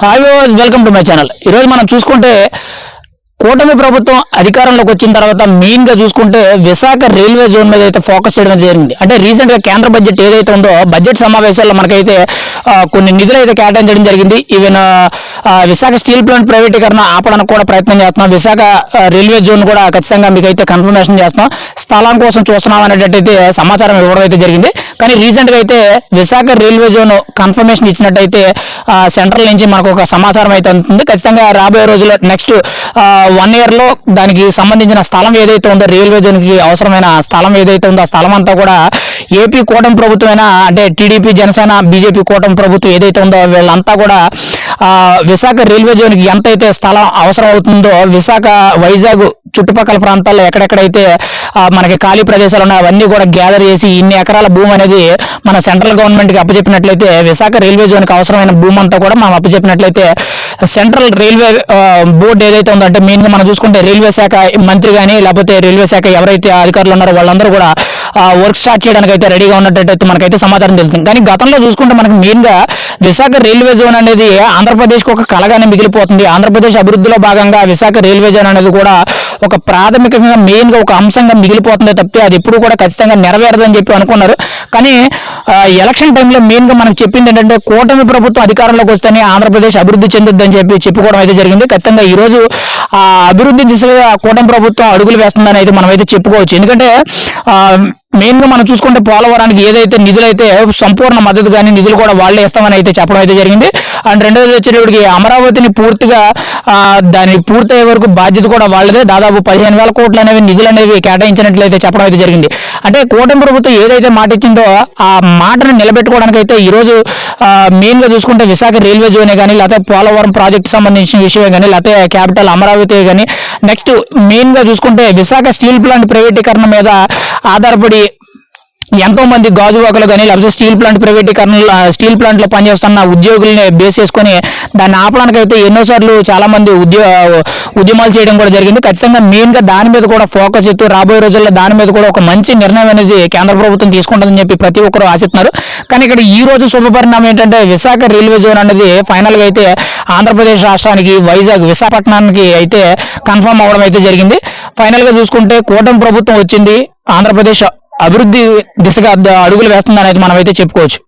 Hi viewers, welcome to my channel. ఈరోజు మనం చూసుకుంటే కూటమి ప్రభుత్వం అధికారంలోకి వచ్చిన తర్వాత మెయిన్ గా చూసుకుంటే విశాఖ రైల్వే జోన్ మీద అయితే ఫోకస్ చేయడం జరిగింది. అంటే రీసెంట్ గా కేంద్ర బడ్జెట్ ఏదైతే ఉందో బడ్జెట్ సమావేశాల్లో మనకైతే కొన్ని నిధులు అయితే కేటాయించడం జరిగింది. ఈవెన్ విశాఖ స్టీల్ ప్లాంట్ ప్రైవేటీకరణ ఆపడానికి కూడా ప్రయత్నం చేస్తున్నాం. విశాఖ రైల్వే జోన్ కూడా ఖచ్చితంగా మీకు అయితే కన్ఫర్మేషన్ చేస్తున్నాం, స్థలం కోసం చూస్తున్నాం అనేటట్టయితే సమాచారం ఇవ్వడం అయితే జరిగింది. కానీ రీసెంట్ గా అయితే విశాఖ రైల్వే జోన్ కన్ఫర్మేషన్ ఇచ్చినట్టయితే సెంట్రల్ నుంచి మనకు ఒక సమాచారం అయితే ఉంటుంది. ఖచ్చితంగా రాబోయే రోజుల్లో నెక్స్ట్ 1 year లో దానికి సంబంధించిన స్థలం ఏదైతే ఉందో రైల్వే జోన్ కి అవసరమైన స్థలం ఏదైతే ఉందో ఆ స్థలం అంతా కూడా ఏపీ కూటమి ప్రభుత్వమైనా అంటే టీడీపీ జనసేన బీజేపీ కూటమి ప్రభుత్వం ఏదైతే ఉందో వీళ్ళంతా కూడా విశాఖ రైల్వే జోన్ కి ఎంతైతే స్థలం అవసరం అవుతుందో విశాఖ వైజాగ్ చుట్టుపక్కల ప్రాంతాల్లో ఎక్కడెక్కడైతే మనకి ఖాళీ ప్రదేశాలు ఉన్నాయి అవన్నీ కూడా గ్యాదర్ చేసి ఇన్ని ఎకరాల భూమి అనేది మన సెంట్రల్ గవర్నమెంట్ కి అప్పచెప్పినట్లయితే విశాఖ రైల్వే జోన్ కి అవసరమైన భూమి అంతా కూడా మనం అప్పచెప్పినట్లయితే సెంట్రల్ రైల్వే బోర్డు ఏదైతే ఉందో అంటే మెయిన్ గా మనం చూసుకుంటే రైల్వే శాఖ మంత్రి కానీ లేకపోతే రైల్వే శాఖ ఎవరైతే అధికారులు ఉన్నారో వాళ్ళందరూ కూడా వర్క్ స్టార్ట్ చేయడానికి అయితే రెడీగా ఉన్నట్టయితే మనకైతే సమాచారం తెలుస్తుంది. కానీ గతంలో చూసుకుంటే మనకి మెయిన్ గా విశాఖ రైల్వే జోన్ అనేది ఆంధ్రప్రదేశ్ కు ఒక కళగానే మిగిలిపోతుంది. ఆంధ్రప్రదేశ్ అభివృద్ధిలో భాగంగా విశాఖ రైల్వే జోన్ అనేది కూడా ఒక ప్రాథమికంగా మెయిన్ గా ఒక అంశంగా మిగిలిపోతుంది తప్పితే అది ఎప్పుడు కూడా ఖచ్చితంగా నెరవేరదని చెప్పి అనుకున్నారు. కానీ ఎలక్షన్ టైంలో మెయిన్ గా మనకు చెప్పింది ఏంటంటే కూటమి ప్రభుత్వం అధికారంలోకి వస్తేనే ఆంధ్రప్రదేశ్ అభివృద్ధి చెందుద్దని చెప్పి చెప్పుకోవడం అయితే జరిగింది. ఖచ్చితంగా ఈ రోజు ఆ అభివృద్ధి దిశగా కూటమి ప్రభుత్వం అడుగులు వేస్తుందని అయితే మనం అయితే చెప్పుకోవచ్చు. ఎందుకంటే మెయిన్ గా మనం చూసుకుంటే పోలవరానికి ఏదైతే నిధులైతే సంపూర్ణ మద్దతు కానీ నిధులు కూడా వాళ్ళే ఇస్తామని అయితే చెప్పడం అయితే జరిగింది. అండ్ రెండోది వచ్చేటప్పటికి అమరావతిని పూర్తిగా దాని పూర్తయ్యే వరకు బాధ్యత కూడా వాళ్ళదే. దాదాపు 15,000 కోట్లు అనేవి నిధులు అనేవి కేటాయించినట్లయితే చెప్పడం అయితే జరిగింది. అంటే కూటమి ప్రభుత్వం ఏదైతే మాట ఇచ్చిందో ఆ మాటను నిలబెట్టుకోవడానికి అయితే ఈ రోజు మెయిన్ గా చూసుకుంటే విశాఖ రైల్వే జోనే కానీ లేకపోతే పోలవరం ప్రాజెక్ట్ సంబంధించిన విషయమే కానీ లేకపోతే క్యాపిటల్ అమరావతి కానీ నెక్స్ట్ మెయిన్ గా చూసుకుంటే విశాఖ స్టీల్ ప్లాంట్ ప్రైవేటీకరణ మీద ఆధారపడి ఎంతో మంది గాజువాకలు కానీ లేకపోతే స్టీల్ ప్లాంట్ లో పనిచేస్తున్న ఉద్యోగుల్ని బేస్ చేసుకుని దాన్ని ఆపడానికి అయితే ఎన్నోసార్లు చాలా మంది ఉద్యమాలు చేయడం కూడా జరిగింది. ఖచ్చితంగా మెయిన్ గా దాని మీద కూడా ఫోకస్ చేస్తూ రాబోయే రోజుల్లో దాని మీద కూడా ఒక మంచి నిర్ణయం అనేది కేంద్ర ప్రభుత్వం తీసుకుంటుందని చెప్పి ప్రతి ఒక్కరు ఆశిస్తున్నారు. కానీ ఇక్కడ ఈ రోజు శుభపరిణామం ఏంటంటే విశాఖ రైల్వే జోన్ అనేది ఫైనల్ గా అయితే ఆంధ్రప్రదేశ్ రాష్ట్రానికి వైజాగ్ విశాఖపట్నానికి అయితే కన్ఫర్మ్ అవ్వడం అయితే జరిగింది. ఫైనల్ గా చూసుకుంటే కూటమి ప్రభుత్వం వచ్చింది, ఆంధ్రప్రదేశ్ అభివృద్ధి దిశగా అడుగులు వేస్తుందని అయితే మనం అయితే చెప్పుకోవచ్చు.